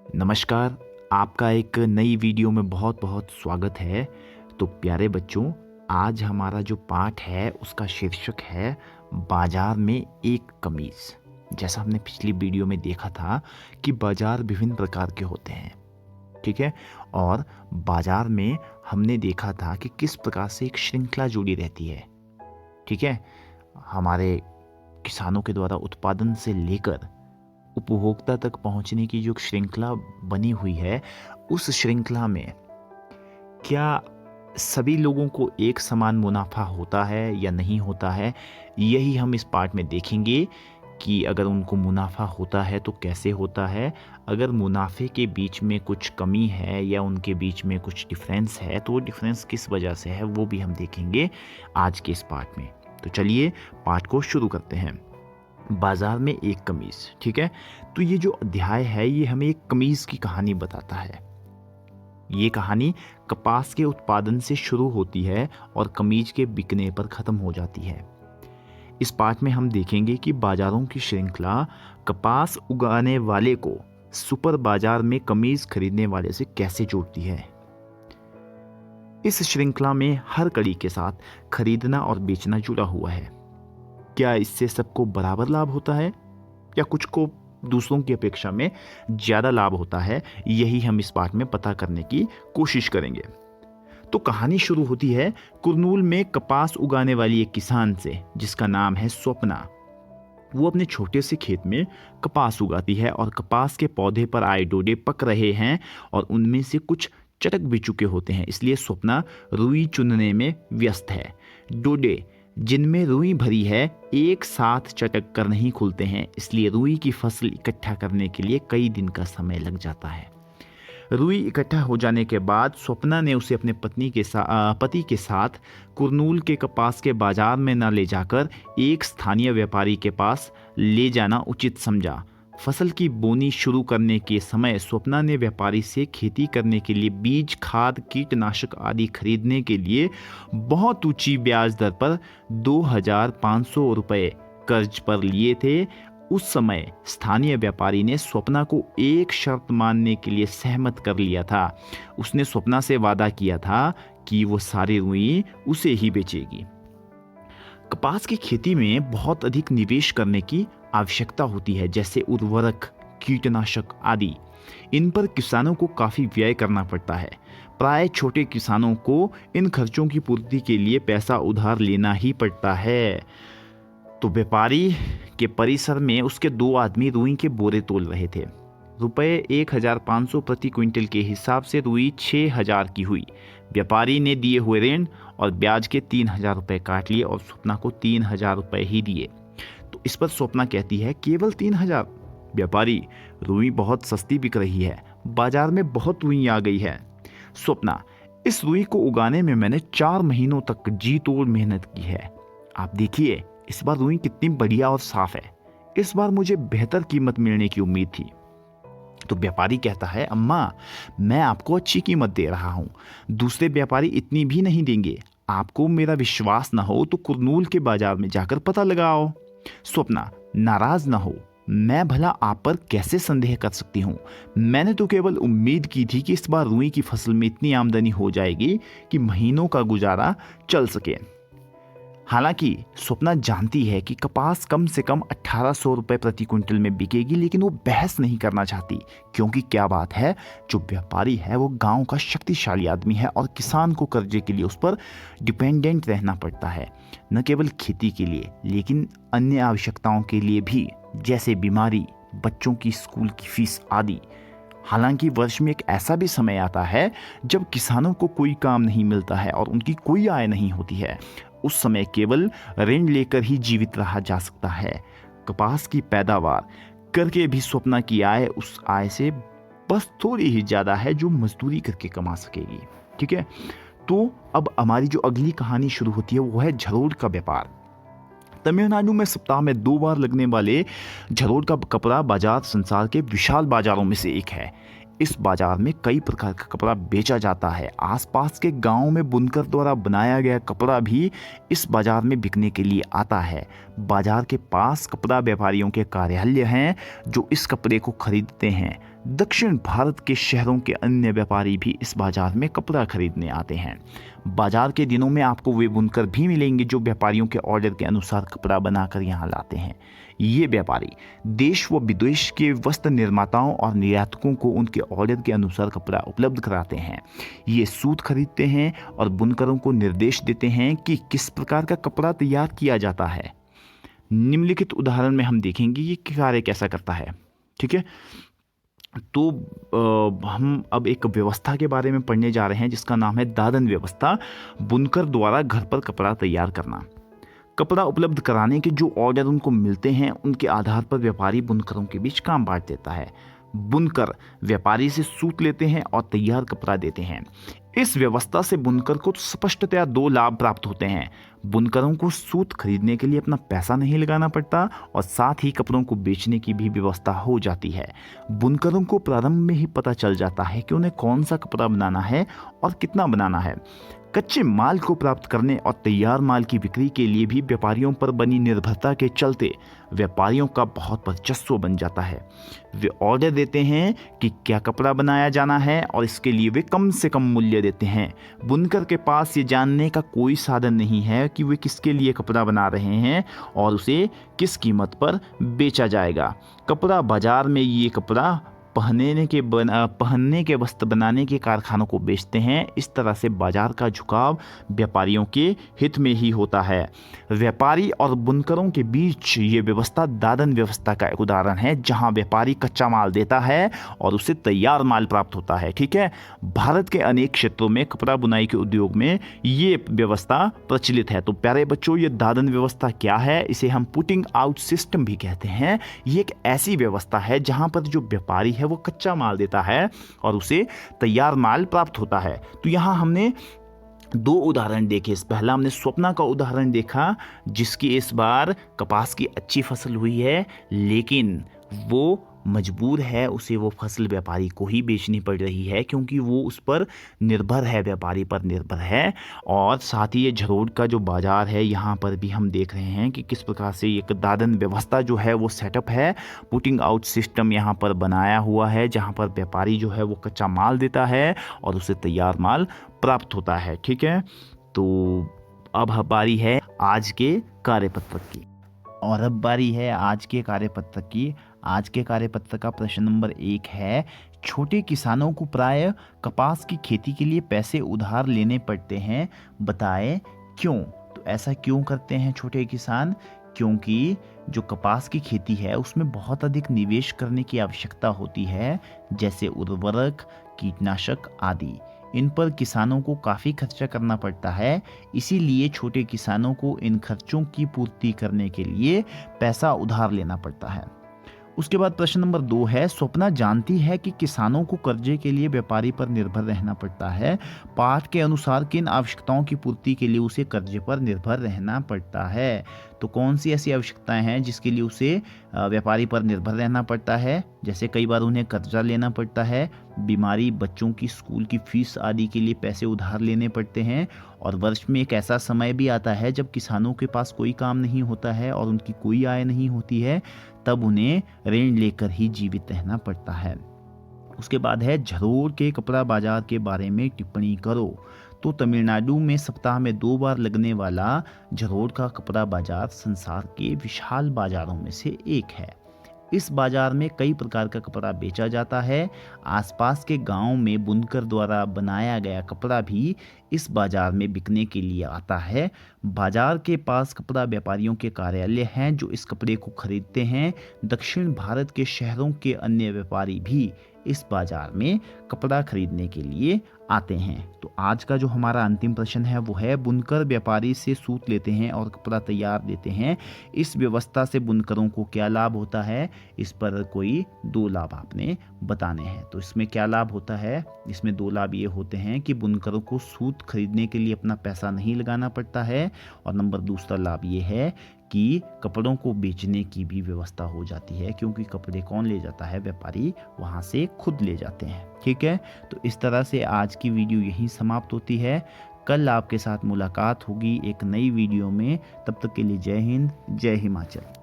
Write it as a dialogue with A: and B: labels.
A: नमस्कार, आपका एक नई वीडियो में बहुत बहुत स्वागत है। तो प्यारे बच्चों, आज हमारा जो पाठ है उसका शीर्षक है बाजार में एक कमीज़। जैसा हमने पिछली वीडियो में देखा था कि बाजार विभिन्न प्रकार के होते हैं, ठीक है। और बाजार में हमने देखा था कि किस प्रकार से एक श्रृंखला जुड़ी रहती है, ठीक है। हमारे किसानों के द्वारा उत्पादन से लेकर उपभोक्ता तक पहुंचने की जो श्रृंखला बनी हुई है, उस श्रृंखला में क्या सभी लोगों को एक समान मुनाफा होता है या नहीं होता है, यही हम इस पार्ट में देखेंगे कि अगर उनको मुनाफा होता है तो कैसे होता है। अगर मुनाफे के बीच में कुछ कमी है या उनके बीच में कुछ डिफरेंस है तो वो डिफरेंस किस वजह से है, वो भी हम देखेंगे आज के इस पार्ट में। तो चलिए पार्ट को शुरू करते हैं। बाजार में एक कमीज, ठीक है। तो ये जो अध्याय है ये हमें एक कमीज की कहानी बताता है। ये कहानी कपास के उत्पादन से शुरू होती है और कमीज के बिकने पर खत्म हो जाती है। इस पाठ में हम देखेंगे कि बाजारों की श्रृंखला कपास उगाने वाले को सुपर बाजार में कमीज खरीदने वाले से कैसे जोड़ती है। इस श्रृंखला में हर कड़ी के साथ खरीदना और बेचना जुड़ा हुआ है। क्या इससे सबको बराबर लाभ होता है या कुछ को दूसरों की अपेक्षा में ज्यादा लाभ होता है, यही हम इस पाठ में पता करने की कोशिश करेंगे। तो कहानी शुरू होती है कुरनूल में कपास उगाने वाली एक किसान से जिसका नाम है स्वप्ना। वो अपने छोटे से खेत में कपास उगाती है और कपास के पौधे पर आए डोडे पक रहे हैं और उनमें से कुछ चटक भी चुके होते हैं, इसलिए स्वप्ना रुई चुनने में व्यस्त है। डोडे जिनमें रुई भरी है एक साथ चटक कर नहीं खुलते हैं, इसलिए रुई की फसल इकट्ठा करने के लिए कई दिन का समय लग जाता है। रुई इकट्ठा हो जाने के बाद स्वप्ना ने उसे अपने पति के साथ कुरनूल के कपास के बाजार में न ले जाकर एक स्थानीय व्यापारी के पास ले जाना उचित समझा। फसल की बोनी शुरू करने के समय स्वप्ना ने व्यापारी से खेती करने के लिए बीज, खाद, कीटनाशक आदि खरीदने के लिए बहुत ऊंची ब्याज दर पर 2,500 रुपये कर्ज पर लिए थे। उस समय स्थानीय व्यापारी ने स्वप्ना को एक शर्त मानने के लिए सहमत कर लिया था। उसने स्वप्ना से वादा किया था कि वो सारी रुई उसे ही बेचेगी। कपास की खेती में बहुत अधिक निवेश करने की आवश्यकता होती है, जैसे उर्वरक, कीटनाशक आदि। इन पर किसानों को काफी व्यय करना पड़ता है। प्राय छोटे किसानों को इन खर्चों की पूर्ति के लिए पैसा उधार लेना ही पड़ता है। तो व्यापारी के परिसर में उसके 2 आदमी रुई के बोरे तोल रहे थे। रुपये 1,500 प्रति क्विंटल के हिसाब से रुई 6,000 की हुई। व्यापारी ने दिए हुए ऋण और ब्याज के 3,000 रुपये काट लिए और स्वप्ना को 3,000 रुपये ही दिए। तो इस पर स्वप्ना कहती है, केवल 3,000? व्यापारी, रुई बहुत सस्ती बिक रही है, बाजार में बहुत रुई आ गई है। स्वप्ना, इस रुई को उगाने में मैंने 4 महीनों तक जी तोड़ मेहनत की है। आप देखिए इस बार रुई कितनी बढ़िया और साफ है। इस बार मुझे बेहतर कीमत मिलने की उम्मीद थी। तो व्यापारी कहता है, अम्मा, मैं आपको अच्छी कीमत दे रहा हूं, दूसरे व्यापारी इतनी भी नहीं देंगे। आपको मेरा विश्वास ना हो तो कुरनूल के बाजार में जाकर पता लगाओ। स्वप्ना, नाराज ना हो, मैं भला आप पर कैसे संदेह कर सकती हूँ। मैंने तो केवल उम्मीद की थी कि इस बार रुई की फसल में इतनी आमदनी हो जाएगी कि महीनों का गुजारा चल सके। हालांकि स्वप्ना जानती है कि कपास कम से कम 1,800 रुपये प्रति क्विंटल में बिकेगी, लेकिन वो बहस नहीं करना चाहती, क्योंकि क्या बात है, जो व्यापारी है वो गांव का शक्तिशाली आदमी है और किसान को कर्जे के लिए उस पर डिपेंडेंट रहना पड़ता है, न केवल खेती के लिए लेकिन अन्य आवश्यकताओं के लिए भी, जैसे बीमारी, बच्चों की स्कूल की फीस आदि। हालांकि वर्ष में एक ऐसा भी समय आता है जब किसानों को कोई काम नहीं मिलता है और उनकी कोई आय नहीं होती है। उस समय केवल ऋण लेकर ही जीवित रहा जा सकता है। कपास की पैदावार करके भी स्वप्ना की आय उस आय से बस थोड़ी ही ज्यादा है जो मजदूरी करके कमा सकेगी, ठीक है। तो अब हमारी जो अगली कहानी शुरू होती है वो है झरोड़ का व्यापार। तमिलनाडु में सप्ताह में 2 बार लगने वाले झरोड़ का कपड़ा बाजार संसार के विशाल बाजारों में से एक है। इस बाजार में कई प्रकार का कपड़ा बेचा जाता है। आसपास के गांवों में बुनकर द्वारा बनाया गया कपड़ा भी इस बाजार में बिकने के लिए आता है। बाजार के पास कपड़ा व्यापारियों के कार्यालय हैं जो इस कपड़े को खरीदते हैं। दक्षिण भारत के शहरों के अन्य व्यापारी भी इस बाजार में कपड़ा खरीदने आते हैं। बाजार के दिनों में आपको वे बुनकर भी मिलेंगे जो व्यापारियों के ऑर्डर के अनुसार कपड़ा बनाकर यहाँ लाते हैं। ये व्यापारी देश व विदेश के वस्त्र निर्माताओं और निर्यातकों को उनके ऑर्डर के अनुसार कपड़ा उपलब्ध कराते हैं। ये सूत खरीदते हैं और बुनकरों को निर्देश देते हैं कि किस प्रकार का कपड़ा तैयार किया जाता है। निम्नलिखित उदाहरण में हम देखेंगे ये कार्य कैसा करता है। ठीक है, तो हम अब एक व्यवस्था के बारे में पढ़ने जा रहे हैं जिसका नाम है दादन व्यवस्था। बुनकर द्वारा घर पर कपड़ा तैयार करना। कपड़ा उपलब्ध कराने के जो ऑर्डर उनको मिलते हैं उनके आधार पर व्यापारी बुनकरों के बीच काम बांट देता है। बुनकर व्यापारी से सूत लेते हैं और तैयार कपड़ा देते हैं। इस व्यवस्था से बुनकर को स्पष्टतया दो लाभ प्राप्त होते हैं। बुनकरों को सूत खरीदने के लिए अपना पैसा नहीं लगाना पड़ता और साथ ही कपड़ों को बेचने की भी व्यवस्था हो जाती है। बुनकरों को प्रारंभ में ही पता चल जाता है कि उन्हें कौन सा कपड़ा बनाना है और कितना बनाना है। कच्चे माल को प्राप्त करने और तैयार माल की बिक्री के लिए भी व्यापारियों पर बनी निर्भरता के चलते व्यापारियों का बहुत वर्चस्व बन जाता है। वे ऑर्डर देते हैं कि क्या कपड़ा बनाया जाना है और इसके लिए वे कम से कम मूल्य देते हैं। बुनकर के पास ये जानने का कोई साधन नहीं है कि वे किसके लिए कपड़ा बना रहे हैं और उसे किस कीमत पर बेचा जाएगा। कपड़ा बाजार में ये कपड़ा पहनने के वस्त्र बनाने के कारखानों को बेचते हैं। इस तरह से बाजार का झुकाव व्यापारियों के हित में ही होता है। व्यापारी और बुनकरों के बीच ये व्यवस्था दादन व्यवस्था का एक उदाहरण है जहां व्यापारी कच्चा माल देता है और उसे तैयार माल प्राप्त होता है। ठीक है, भारत के अनेक क्षेत्रों में कपड़ा बुनाई के उद्योग में ये व्यवस्था प्रचलित है। तो प्यारे बच्चों, ये दादन व्यवस्था क्या है? इसे हम पुटिंग आउट सिस्टम भी कहते हैं। ये एक ऐसी व्यवस्था है जहां पर जो व्यापारी है वो कच्चा माल देता है और उसे तैयार माल प्राप्त होता है। तो यहां हमने दो उदाहरण देखे। पहला हमने स्वप्ना का उदाहरण देखा जिसकी इस बार कपास की अच्छी फसल हुई है, लेकिन वो मजबूर है, उसे वो फसल व्यापारी को ही बेचनी पड़ रही है क्योंकि वो उस पर निर्भर है, व्यापारी पर निर्भर है। और साथ ही ये झरोड़ का जो बाजार है यहाँ पर भी हम देख रहे हैं कि किस प्रकार से एक दादन व्यवस्था जो है वो सेटअप है। पुटिंग आउट सिस्टम यहाँ पर बनाया हुआ है जहाँ पर व्यापारी जो है वो कच्चा माल देता है और उसे तैयार माल प्राप्त होता है। ठीक है, तो अब बारी है आज के कार्यपत्रक की। और अब बारी है आज के कार्यपत्रक की। आज के कार्यपत्र का प्रश्न नंबर 1 है, छोटे किसानों को प्राय कपास की खेती के लिए पैसे उधार लेने पड़ते हैं, बताएं क्यों? तो ऐसा क्यों करते हैं छोटे किसान? क्योंकि जो कपास की खेती है उसमें बहुत अधिक निवेश करने की आवश्यकता होती है, जैसे उर्वरक, कीटनाशक आदि। इन पर किसानों को काफ़ी खर्चा करना पड़ता है, इसीलिए छोटे किसानों को इन खर्चों की पूर्ति करने के लिए पैसा उधार लेना पड़ता है। उसके बाद प्रश्न नंबर 2 है, स्वप्ना जानती है कि किसानों को कर्जे के लिए व्यापारी पर निर्भर रहना पड़ता है। पाठ के अनुसार किन आवश्यकताओं की पूर्ति के लिए उसे कर्जे पर निर्भर रहना पड़ता है? तो कौन सी ऐसी आवश्यकताएं हैं जिसके लिए उसे व्यापारी पर निर्भर रहना पड़ता है? जैसे कई बार उन्हें कर्जा लेना पड़ता है, बीमारी, बच्चों की स्कूल की फीस आदि के लिए पैसे उधार लेने पड़ते हैं, और वर्ष में एक ऐसा समय भी आता है जब किसानों के पास कोई काम नहीं होता है और उनकी कोई आय नहीं होती है, तब उन्हें ऋण लेकर ही जीवित रहना पड़ता है। उसके बाद है, झरोड़ के कपड़ा बाजार के बारे में टिप्पणी करो। तो तमिलनाडु में सप्ताह में 2 बार लगने वाला झरोड़ का कपड़ा बाजार संसार के विशाल बाजारों में से एक है। इस बाजार में कई प्रकार का कपड़ा बेचा जाता है। आसपास के गांव में बुनकर द्वारा बनाया गया कपड़ा भी इस बाजार में बिकने के लिए आता है। बाजार के पास कपड़ा व्यापारियों के कार्यालय हैं जो इस कपड़े को खरीदते हैं। दक्षिण भारत के शहरों के अन्य व्यापारी भी इस बाजार में कपड़ा खरीदने के लिए आते हैं। तो आज का जो हमारा अंतिम प्रश्न है वो है, बुनकर व्यापारी से सूत लेते हैं और कपड़ा तैयार देते हैं। इस व्यवस्था से बुनकरों को क्या लाभ होता है? इस पर कोई 2 लाभ आपने बताने हैं। तो इसमें क्या लाभ होता है? इसमें 2 लाभ ये होते हैं कि बुनकरों को सूत खरीदने के लिए अपना पैसा नहीं लगाना पड़ता है, और नंबर दूसरा लाभ ये है कि कपड़ों को बेचने की भी व्यवस्था हो जाती है, क्योंकि कपड़े कौन ले जाता है? व्यापारी वहाँ से खुद ले जाते हैं। ठीक है, तो इस तरह से आज की वीडियो यहीं समाप्त होती है। कल आपके साथ मुलाकात होगी एक नई वीडियो में। तब तक के लिए जय हिंद, जय हिमाचल।